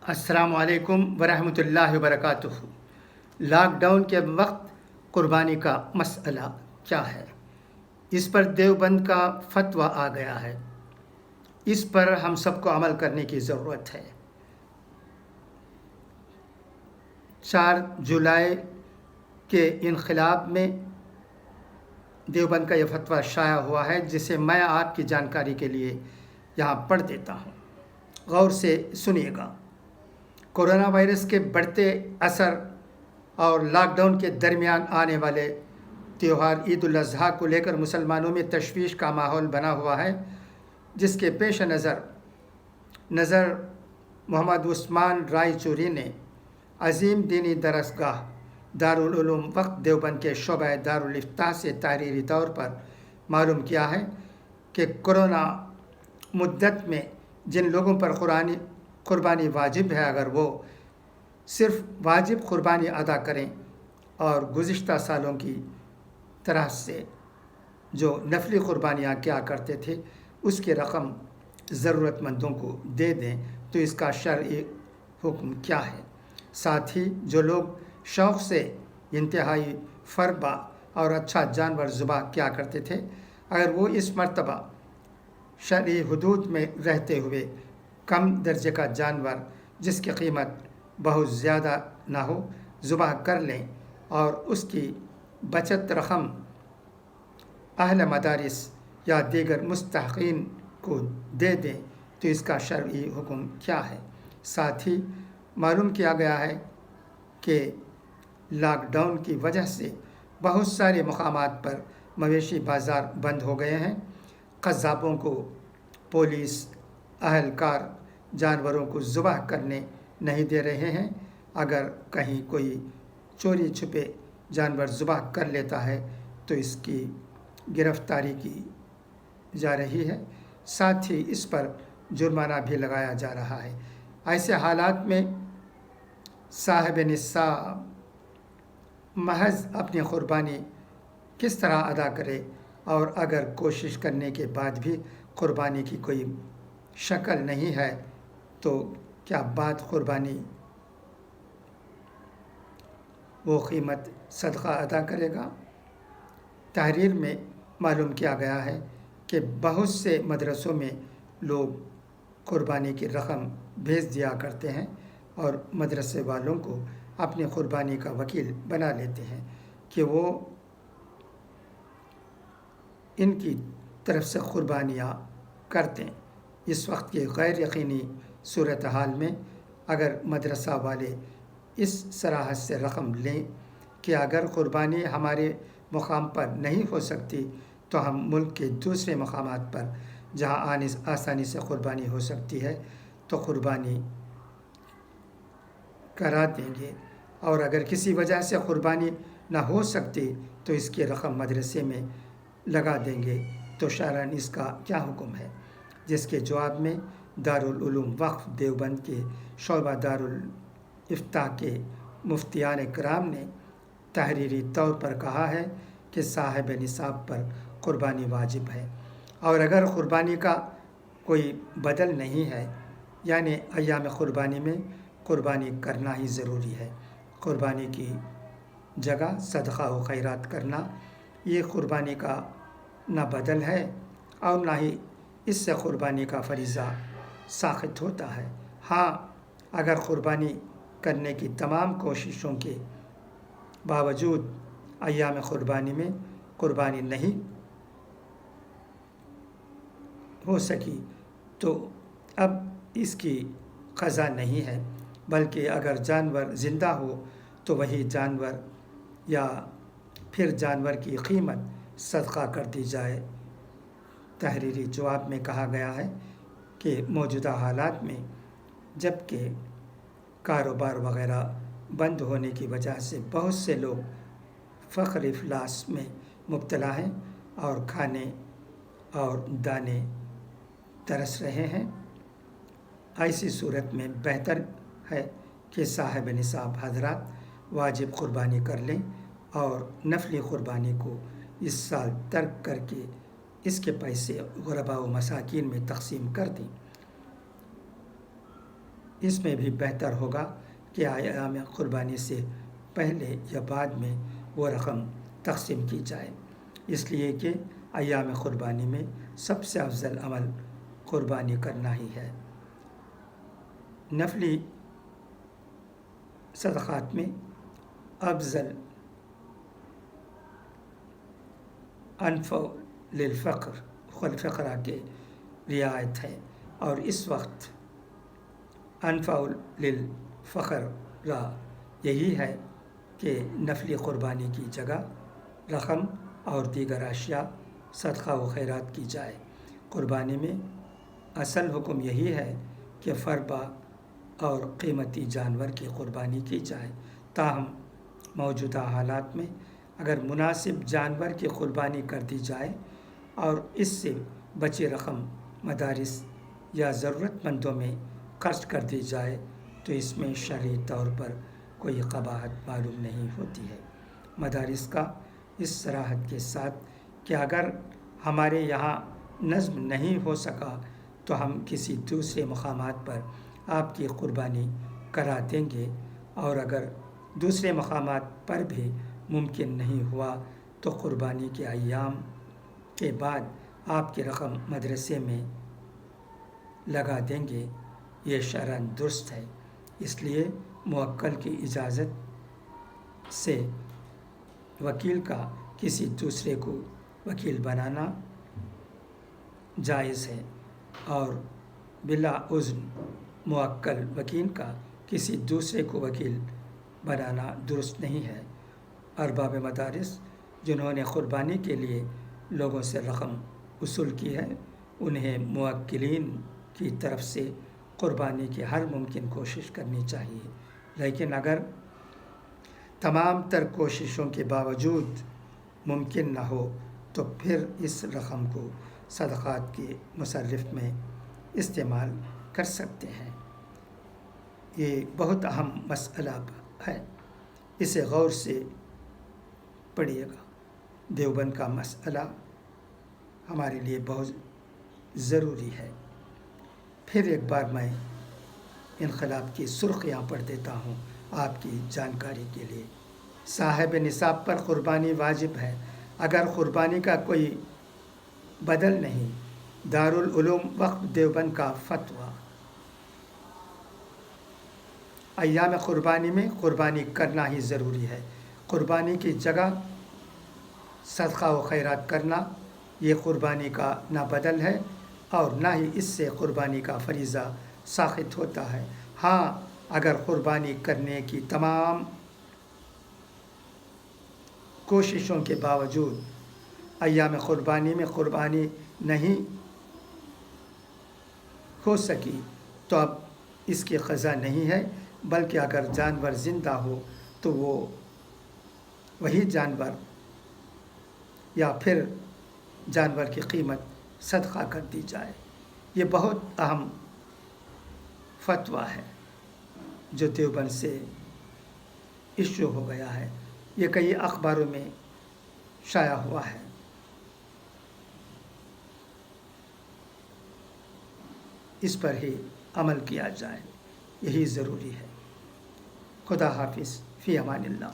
السلام علیکم ورحمۃ اللہ وبرکاتہ۔ لاک ڈاؤن کے وقت قربانی کا مسئلہ کیا ہے؟ اس پر دیوبند کا فتویٰ آ گیا ہے۔ اس پر ہم سب کو عمل کرنے کی ضرورت ہے۔ 4 جولائی کے انقلاب میں دیوبند کا یہ فتویٰ شائع ہوا ہے، جسے میں آپ کی جانکاری کے لیے یہاں پڑھ دیتا ہوں۔ غور سے سنیے گا۔ کورونا وائرس کے بڑھتے اثر اور لاک ڈاؤن کے درمیان آنے والے تہوار عید الاضحیٰ کو لے کر مسلمانوں میں تشویش کا ماحول بنا ہوا ہے، جس کے پیش نظر محمد عثمان رائے چوری نے عظیم دینی درسگاہ دارالعلوم وقت دیوبند کے شعبہ دارالافتاء سے تحریری طور پر معلوم کیا ہے کہ کورونا مدت میں جن لوگوں پر قربانی واجب ہے، اگر وہ صرف واجب قربانی ادا کریں اور گزشتہ سالوں کی طرح سے جو نفلی قربانیاں کیا کرتے تھے اس کی رقم ضرورت مندوں کو دے دیں تو اس کا شرعی حکم کیا ہے؟ ساتھ ہی جو لوگ شوق سے انتہائی فربا اور اچھا جانور ذبح کیا کرتے تھے، اگر وہ اس مرتبہ شرعی حدود میں رہتے ہوئے کم درجے کا جانور جس کی قیمت بہت زیادہ نہ ہو ذبح کر لیں اور اس کی بچت رقم اہل مدارس یا دیگر مستحقین کو دے دیں تو اس کا شرعی حکم کیا ہے؟ ساتھ ہی معلوم کیا گیا ہے کہ لاک ڈاؤن کی وجہ سے بہت سارے مقامات پر مویشی بازار بند ہو گئے ہیں۔ قصابوں کو پولیس اہلکار جانوروں کو ذبح کرنے نہیں دے رہے ہیں۔ اگر کہیں کوئی چوری چھپے جانور ذبح کر لیتا ہے تو اس کی گرفتاری کی جا رہی ہے، ساتھ ہی اس پر جرمانہ بھی لگایا جا رہا ہے۔ ایسے حالات میں صاحب نصاب محض اپنی قربانی کس طرح ادا کرے، اور اگر کوشش کرنے کے بعد بھی قربانی کی کوئی شکل نہیں ہے تو کیا بعد قربانی وہ قیمت صدقہ ادا کرے گا؟ تحریر میں معلوم کیا گیا ہے کہ بہت سے مدرسوں میں لوگ قربانی کی رقم بھیج دیا کرتے ہیں اور مدرسے والوں کو اپنی قربانی کا وکیل بنا لیتے ہیں کہ وہ ان کی طرف سے قربانیاں کرتے ہیں۔ اس وقت کی غیر یقینی صورتحال میں اگر مدرسہ والے اس صراحت سے رقم لیں کہ اگر قربانی ہمارے مقام پر نہیں ہو سکتی تو ہم ملک کے دوسرے مقامات پر جہاں آسانی سے قربانی ہو سکتی ہے تو قربانی کرا دیں گے، اور اگر کسی وجہ سے قربانی نہ ہو سکتی تو اس کی رقم مدرسے میں لگا دیں گے تو شرعاً اس کا کیا حکم ہے؟ جس کے جواب میں دارالعلوم وقف دیوبند کے شعبہ دارالافتاء کے مفتیان کرام نے تحریری طور پر کہا ہے کہ صاحب نصاب پر قربانی واجب ہے، اور اگر قربانی کا کوئی بدل نہیں ہے یعنی ایام قربانی میں قربانی کرنا ہی ضروری ہے، قربانی کی جگہ صدقہ و خیرات کرنا یہ قربانی کا نہ بدل ہے اور نہ ہی اس سے قربانی کا فریضہ ساقط ہوتا ہے۔ ہاں، اگر قربانی کرنے کی تمام کوششوں کے باوجود ایام قربانی میں قربانی نہیں ہو سکی تو اب اس کی قضا نہیں ہے، بلکہ اگر جانور زندہ ہو تو وہی جانور یا پھر جانور کی قیمت صدقہ کر دی جائے۔ تحریری جواب میں کہا گیا ہے کہ موجودہ حالات میں جب کہ کاروبار وغیرہ بند ہونے کی وجہ سے بہت سے لوگ فقر افلاس میں مبتلا ہیں اور کھانے اور دانے ترس رہے ہیں، ایسی صورت میں بہتر ہے کہ صاحب نصاب حضرات واجب قربانی کر لیں اور نفلی قربانی کو اس سال ترک کر کے اس کے پیسے غرباء و مساکین میں تقسیم کر دیں۔ اس میں بھی بہتر ہوگا کہ ایام قربانی سے پہلے یا بعد میں وہ رقم تقسیم کی جائے، اس لیے کہ ایام قربانی میں سب سے افضل عمل قربانی کرنا ہی ہے۔ نفلی صدقات میں افضل انفع للفقراء کے رعایت ہے، اور اس وقت انفع للفقراء یہی ہے کہ نفلی قربانی کی جگہ رقم اور دیگر اشیاء صدقہ و خیرات کی جائے۔ قربانی میں اصل حکم یہی ہے کہ فربا اور قیمتی جانور کی قربانی کی جائے، تاہم موجودہ حالات میں اگر مناسب جانور کی قربانی کر دی جائے اور اس سے بچی رقم مدارس یا ضرورت مندوں میں خرچ کر دی جائے تو اس میں شرعی طور پر کوئی قباحت معلوم نہیں ہوتی ہے۔ مدارس کا اس صراحت کے ساتھ کہ اگر ہمارے یہاں نظم نہیں ہو سکا تو ہم کسی دوسرے مقامات پر آپ کی قربانی کرا دیں گے، اور اگر دوسرے مقامات پر بھی ممکن نہیں ہوا تو قربانی کے ایام کے بعد آپ کی رقم مدرسے میں لگا دیں گے، یہ شرعاً درست ہے۔ اس لیے موکل کی اجازت سے وکیل کا کسی دوسرے کو وکیل بنانا جائز ہے، اور بلا اذن موکل وکیل کا کسی دوسرے کو وکیل بنانا درست نہیں ہے۔ ارباب مدارس جنہوں نے قربانی کے لیے لوگوں سے رقم وصول کی ہے، انہیں موکلین کی طرف سے قربانی کی ہر ممکن کوشش کرنی چاہیے، لیکن اگر تمام تر کوششوں کے باوجود ممکن نہ ہو تو پھر اس رقم کو صدقات کے مصرف میں استعمال کر سکتے ہیں۔ یہ بہت اہم مسئلہ ہے، اسے غور سے پڑھیے گا۔ دیوبند کا مسئلہ ہمارے لیے بہت ضروری ہے۔ پھر ایک بار میں انقلاب کی سرخیاں پڑھ دیتا ہوں آپ کی جانکاری کے لیے۔ صاحب نصاب پر قربانی واجب ہے اگر قربانی کا کوئی بدل نہیں۔ دارالعلوم وقف دیوبند کا فتویٰ۔ ایام قربانی میں قربانی کرنا ہی ضروری ہے۔ قربانی کی جگہ صدقہ و خیرات کرنا یہ قربانی کا نہ بدل ہے اور نہ ہی اس سے قربانی کا فریضہ ساقط ہوتا ہے۔ ہاں، اگر قربانی کرنے کی تمام کوششوں کے باوجود ایام قربانی میں قربانی نہیں ہو سکی تو اب اس کی قضا نہیں ہے، بلکہ اگر جانور زندہ ہو تو وہی جانور یا پھر جانور کی قیمت صدقہ کر دی جائے۔ یہ بہت اہم فتویٰ ہے جو دیوبند سے ایشو ہو گیا ہے، یہ کئی اخباروں میں شائع ہوا ہے۔ اس پر ہی عمل کیا جائے، یہی ضروری ہے۔ خدا حافظ، فی امان اللہ۔